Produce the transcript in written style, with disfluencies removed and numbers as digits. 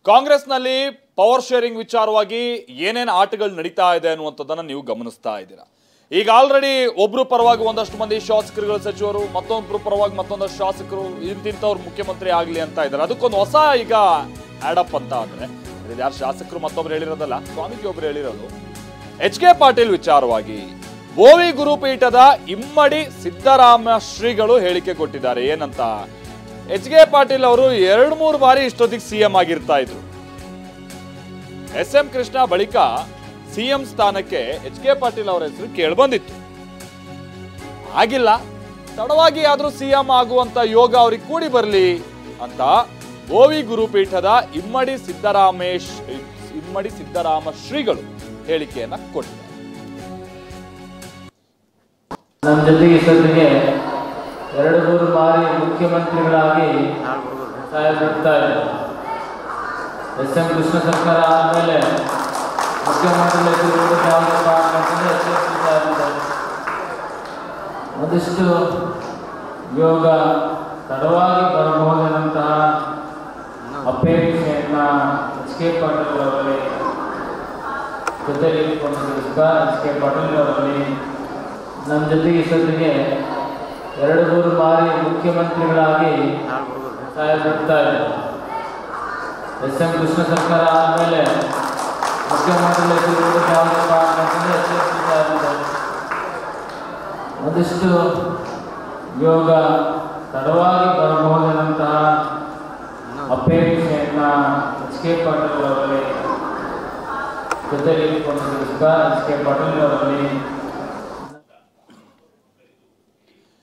ಕಾಂಗ್ರೆಸ್ನಲ್ಲಿ power sharing ವಿಚಾರವಾಗಿ ಏನೇನು ಆಟಗಳು ನಡೀತಾ ಇದೆ ಅನ್ನುವಂಥದ್ದನ್ನು ನೀವು ಗಮನಿಸ್ತಾ ಇದ್ದೀರಾ. ಈಗ ಆಲ್ರೆಡಿ ಒಬ್ರು ಪರವಾಗಿ ಒಂದಷ್ಟು ಮಂದಿ ಶಾಸಕರುಗಳು ಸಚಿವರು, ಮತ್ತೊಬ್ರು ಪರವಾಗಿ ಮತ್ತೊಂದಷ್ಟು ಶಾಸಕರು ಇಂತಿಂತವ್ರು ಮುಖ್ಯಮಂತ್ರಿ ಆಗಲಿ ಅಂತ ಇದ್ದಾರೆ. ಅದಕ್ಕೊಂದು ಹೊಸ ಈಗ ಆಡಪ್ ಅಂತ ಅಂದ್ರೆ ಯಾರು ಶಾಸಕರು ಮತ್ತೊಬ್ರು ಹೇಳಿರೋದಲ್ಲ, ಸ್ವಾಮೀಜಿ ಒಬ್ರು ಹೇಳಿರೋದು. ಎಚ್.ಕೆ. ಪಾಟೀಲ್ ವಿಚಾರವಾಗಿ ಬೋವಿ ಗುರುಪೀಠದ ಇಮ್ಮಡಿ ಸಿದ್ದರಾಮ ಶ್ರೀಗಳು ಹೇಳಿಕೆ ಕೊಟ್ಟಿದ್ದಾರೆ. ಏನಂತ? ಎಚ್.ಕೆ. ಪಾಟೀಲ್ ಅವರು 2-3 ಬಾರಿ ಇಷ್ಟೊತ್ತಿಗೆ ಸಿಎಂ ಆಗಿರ್ತಾ ಇದ್ರು. ಎಸ್.ಎಂ. ಕೃಷ್ಣ ಬಳಿಕ ಸಿಎಂ ಸ್ಥಾನಕ್ಕೆ ಎಚ್.ಕೆ. ಪಾಟೀಲ್ ಅವರ ಹೆಸರು ಕೇಳಿಬಂದಿತ್ತು. ಆಗಿಲ್ಲ, ತಡವಾಗಿ ಆದ್ರೂ ಸಿಎಂ ಆಗುವಂತ ಯೋಗ ಅವ್ರಿಗೆ ಕೂಡಿ ಬರಲಿ ಅಂತ ಬೋವಿ ಗುರುಪೀಠದ ಇಮ್ಮಡಿ ಸಿದ್ದರಾಮ ಶ್ರೀಗಳು ಹೇಳಿಕೆಯನ್ನ ಕೊಟ್ಟಿದ್ದಾರೆ. ನಮ್ಮ ಜೊತೆಗೆ ಇಷ್ಟೊತ್ತಿಗೆ 2-3 ಬಾರಿ ಮುಖ್ಯಮಂತ್ರಿಗಳಾಗಿ ಬಿಡ್ತಾರೆ. ಎಸ್.ಎಂ. ಕೃಷ್ಣ ಸರ್ಕಾರ ಆದಮೇಲೆ ಮುಖ್ಯಮಂತ್ರಿ ಒಂದಿಷ್ಟು ಯೋಗ ತಡವಾಗಿ ಬರಬಹುದಂತಹ ಅಪೇಕ್ಷೆಯನ್ನ ಎಚ್.ಕೆ. ಪಾಟೀಲ್ ಅವರಲ್ಲಿ ಜೊತೆಗೆ ಎಚ್.ಕೆ. ಪಾಟೀಲ್ ಅವರಲ್ಲಿ ನಮ್ಮ ಜೊತೆಗೆ ಇಷ್ಟೊತ್ತಿಗೆ 2-3 ಬಾರಿ ಮುಖ್ಯಮಂತ್ರಿಗಳಾಗಿ ಬಿಡ್ತಾರೆ. ಎಸ್.ಎಂ. ಕೃಷ್ಣ ಸರ್ಕಾರ ಆದಮೇಲೆ ಮುಖ್ಯಮಂತ್ರಿ ಒಂದಿಷ್ಟು ಯೋಗ ತಡವಾಗಿ ಬರಬಹುದಂತಹ ಅಪೇಕ್ಷೆಯನ್ನ ಎಚ್.ಕೆ. ಪಾಟೀಲ್ ಅವರಲ್ಲಿ ಜೊತೆಗೆ ಎಚ್.ಕೆ. ಪಾಟೀಲ್ ಅವರಲ್ಲಿ